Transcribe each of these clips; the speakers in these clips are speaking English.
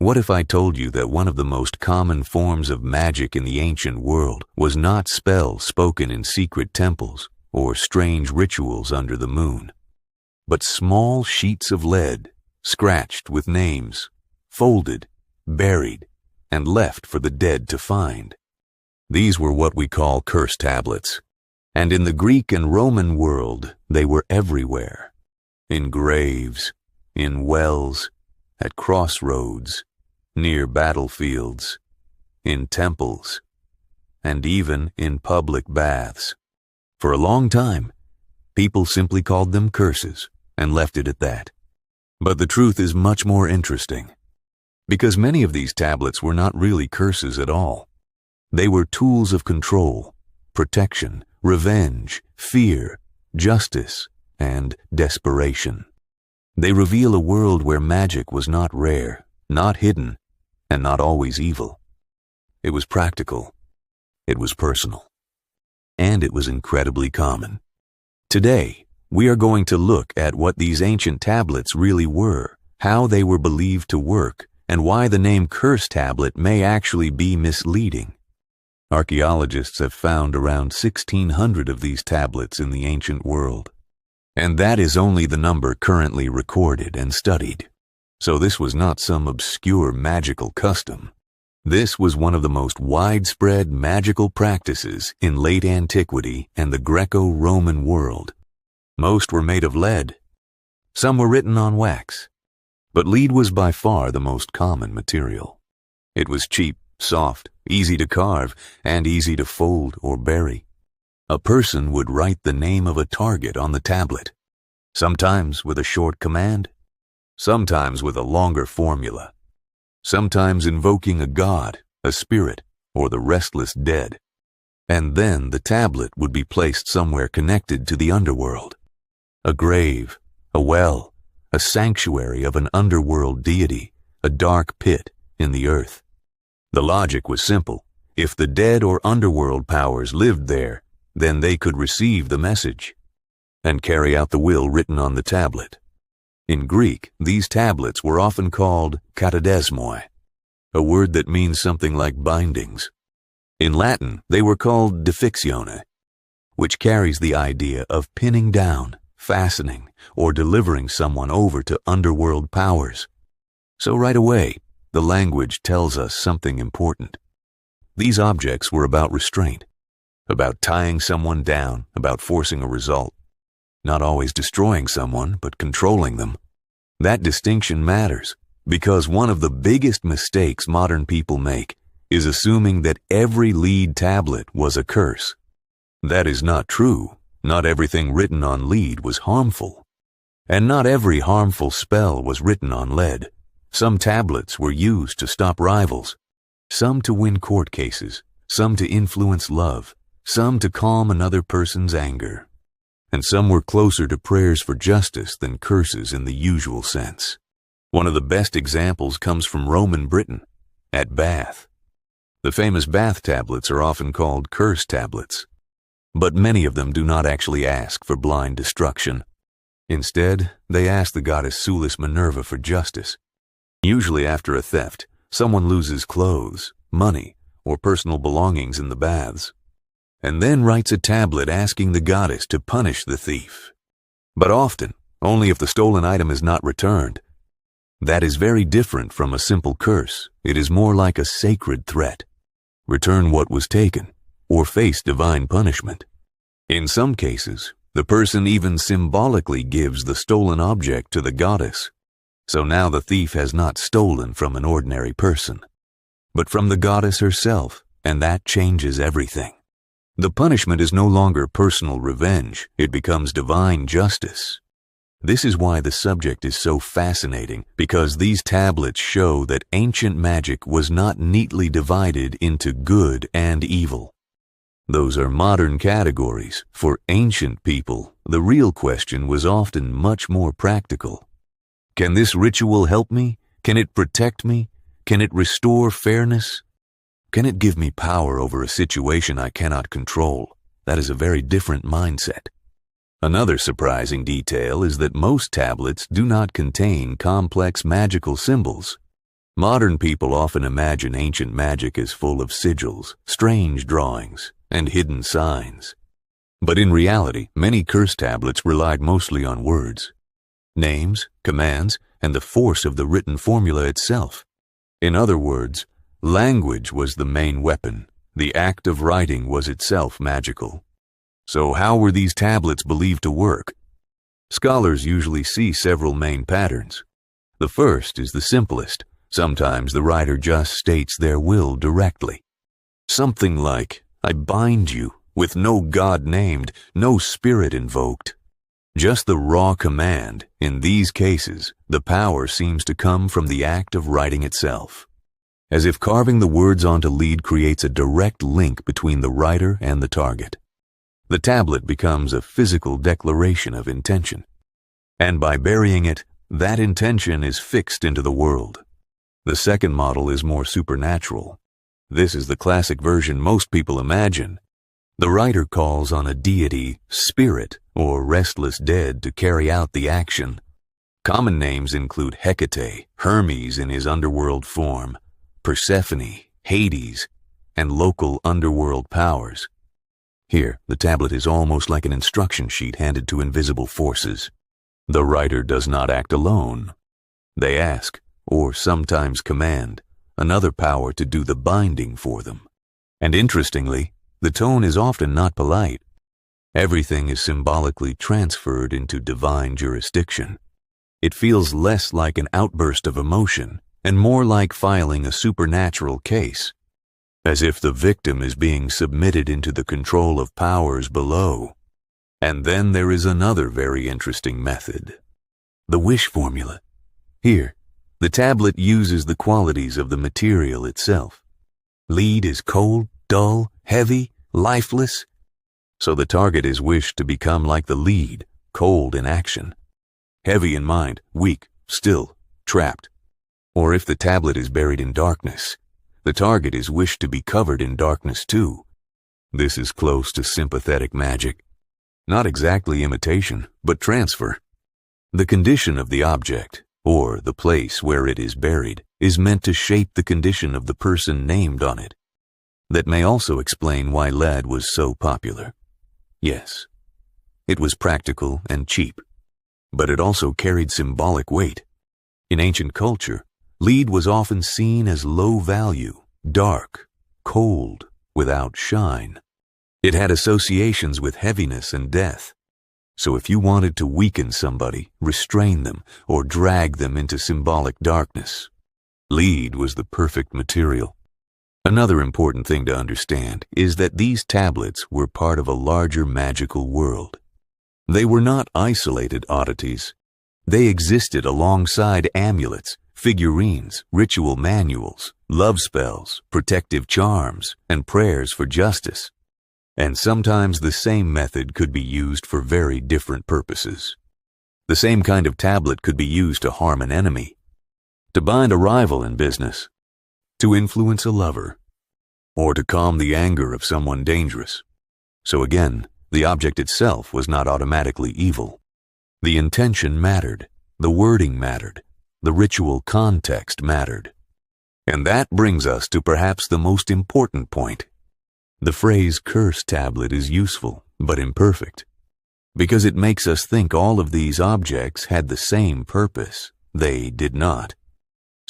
What if I told you that one of the most common forms of magic in the ancient world was not spells spoken in secret temples or strange rituals under the moon, but small sheets of lead, scratched with names, folded, buried, and left for the dead to find? These were what we call curse tablets, and in the Greek and Roman world they were everywhere. In graves, in wells, at crossroads, near battlefields, in temples, and even in public baths. For a long time, people simply called them curses and left it at that. But the truth is much more interesting, because many of these tablets were not really curses at all. They were tools of control, protection, revenge, fear, justice, and desperation. They reveal a world where magic was not rare, not hidden, and not always evil. It was practical, it was personal, and it was incredibly common. Today, we are going to look at what these ancient tablets really were, how they were believed to work, and why the name curse tablet may actually be misleading. Archaeologists have found around 1,600 of these tablets in the ancient world, and that is only the number currently recorded and studied. So this was not some obscure magical custom. This was one of the most widespread magical practices in late antiquity and the Greco-Roman world. Most were made of lead. Some were written on wax, but lead was by far the most common material. It was cheap, soft, easy to carve, and easy to fold or bury. A person would write the name of a target on the tablet, sometimes with a short command, sometimes with a longer formula, sometimes invoking a god, a spirit, or the restless dead. And then the tablet would be placed somewhere connected to the underworld. A grave, a well, a sanctuary of an underworld deity, a dark pit in the earth. The logic was simple. If the dead or underworld powers lived there, then they could receive the message and carry out the will written on the tablet. In Greek, these tablets were often called katadesmoi, a word that means something like bindings. In Latin, they were called defixione, which carries the idea of pinning down, fastening, or delivering someone over to underworld powers. So right away, the language tells us something important. These objects were about restraint, about tying someone down, about forcing a result. Not always destroying someone, but controlling them. That distinction matters, because one of the biggest mistakes modern people make is assuming that every lead tablet was a curse. That is not true. Not everything written on lead was harmful. And not every harmful spell was written on lead. Some tablets were used to stop rivals, some to win court cases, some to influence love, some to calm another person's anger, and some were closer to prayers for justice than curses in the usual sense. One of the best examples comes from Roman Britain, at Bath. The famous Bath tablets are often called curse tablets, but many of them do not actually ask for blind destruction. Instead, they ask the goddess Sulis Minerva for justice. Usually after a theft, someone loses clothes, money, or personal belongings in the baths, and then writes a tablet asking the goddess to punish the thief. But often, only if the stolen item is not returned. That is very different from a simple curse. It is more like a sacred threat. Return what was taken, or face divine punishment. In some cases, the person even symbolically gives the stolen object to the goddess. So now the thief has not stolen from an ordinary person, but from the goddess herself, and that changes everything. The punishment is no longer personal revenge, it becomes divine justice. This is why the subject is so fascinating, because these tablets show that ancient magic was not neatly divided into good and evil. Those are modern categories. For ancient people, the real question was often much more practical. Can this ritual help me? Can it protect me? Can it restore fairness? Can it give me power over a situation I cannot control? That is a very different mindset. Another surprising detail is that most tablets do not contain complex magical symbols. Modern people often imagine ancient magic as full of sigils, strange drawings, and hidden signs. But in reality, many curse tablets relied mostly on words, names, commands, and the force of the written formula itself. In other words, language was the main weapon. The act of writing was itself magical. So how were these tablets believed to work? Scholars usually see several main patterns. The first is the simplest. Sometimes the writer just states their will directly. Something like, "I bind you," with no god named, no spirit invoked. Just the raw command. In these cases, the power seems to come from the act of writing itself. As if carving the words onto lead creates a direct link between the writer and the target. The tablet becomes a physical declaration of intention. And by burying it, that intention is fixed into the world. The second model is more supernatural. This is the classic version most people imagine. The writer calls on a deity, spirit, or restless dead to carry out the action. Common names include Hecate, Hermes in his underworld form, Persephone, Hades, and local underworld powers. Here, the tablet is almost like an instruction sheet handed to invisible forces. The writer does not act alone. They ask, or sometimes command, another power to do the binding for them. And interestingly, the tone is often not polite. Everything is symbolically transferred into divine jurisdiction. It feels less like an outburst of emotion and more like filing a supernatural case, as if the victim is being submitted into the control of powers below. And then there is another very interesting method. The wish formula. Here, the tablet uses the qualities of the material itself. Lead is cold, dull, heavy, lifeless. So the target is wished to become like the lead, cold in action, heavy in mind, weak, still, trapped. Or if the tablet is buried in darkness, the target is wished to be covered in darkness too. This is close to sympathetic magic. Not exactly imitation, but transfer. The condition of the object, or the place where it is buried, is meant to shape the condition of the person named on it. That may also explain why lead was so popular. Yes, it was practical and cheap, but it also carried symbolic weight. In ancient culture, lead was often seen as low value, dark, cold, without shine. It had associations with heaviness and death. So if you wanted to weaken somebody, restrain them, or drag them into symbolic darkness, lead was the perfect material. Another important thing to understand is that these tablets were part of a larger magical world. They were not isolated oddities. They existed alongside amulets, figurines, ritual manuals, love spells, protective charms, and prayers for justice. And sometimes the same method could be used for very different purposes. The same kind of tablet could be used to harm an enemy, to bind a rival in business, to influence a lover, or to calm the anger of someone dangerous. So again, the object itself was not automatically evil. The intention mattered, the wording mattered, the ritual context mattered. And that brings us to perhaps the most important point. The phrase curse tablet is useful, but imperfect, because it makes us think all of these objects had the same purpose. They did not.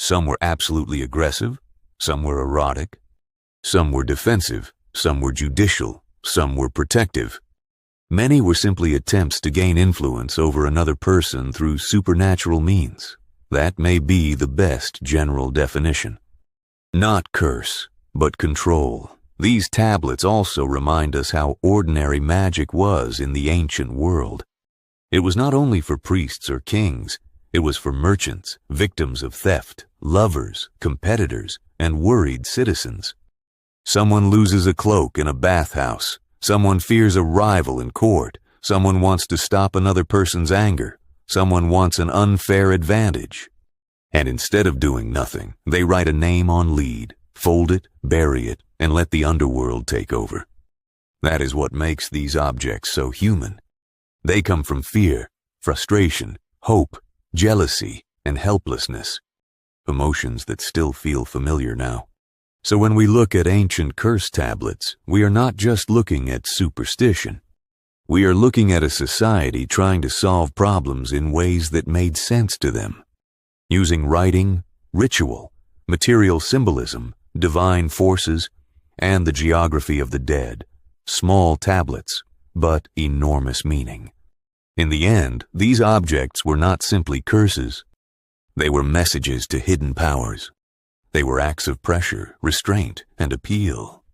Some were absolutely aggressive, some were erotic, some were defensive, some were judicial, some were protective. Many were simply attempts to gain influence over another person through supernatural means. That may be the best general definition. Not curse, but control. These tablets also remind us how ordinary magic was in the ancient world. It was not only for priests or kings, it was for merchants, victims of theft, lovers, competitors, and worried citizens. Someone loses a cloak in a bathhouse. Someone fears a rival in court. Someone wants to stop another person's anger. Someone wants an unfair advantage. And instead of doing nothing, they write a name on lead, fold it, bury it, and let the underworld take over. That is what makes these objects so human. They come from fear, frustration, hope, jealousy, and helplessness. emotions that still feel familiar now. So when we look at ancient curse tablets, we are not just looking at superstition. We are looking at a society trying to solve problems in ways that made sense to them, using writing, ritual, material symbolism, divine forces, and the geography of the dead. Small tablets, but enormous meaning. In the end, these objects were not simply curses. They were messages to hidden powers. They were acts of pressure, restraint, and appeal.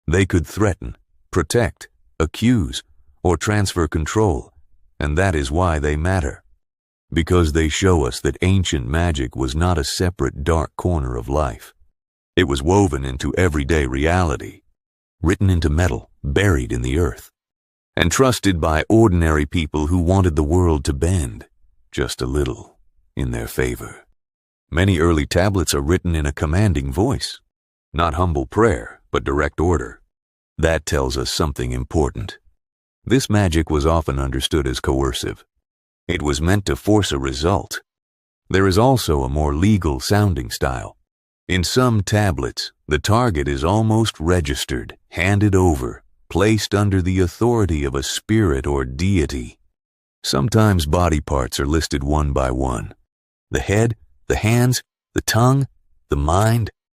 They could threaten, protect, accuse, or transfer control, and that is why they matter. Because they show us that ancient magic was not a separate dark corner of life. It was woven into everyday reality, written into metal, buried in the earth, and trusted by ordinary people who wanted the world to bend, just a little, in their favor. Many early tablets are written in a commanding voice, not humble prayer, but direct order. That tells us something important. This magic was often understood as coercive. It was meant to force a result. There is also a more legal sounding style. In some tablets, the target is almost registered, handed over, placed under the authority of a spirit or deity. Sometimes body parts are listed one by one. The head, the hands, the tongue, the mind,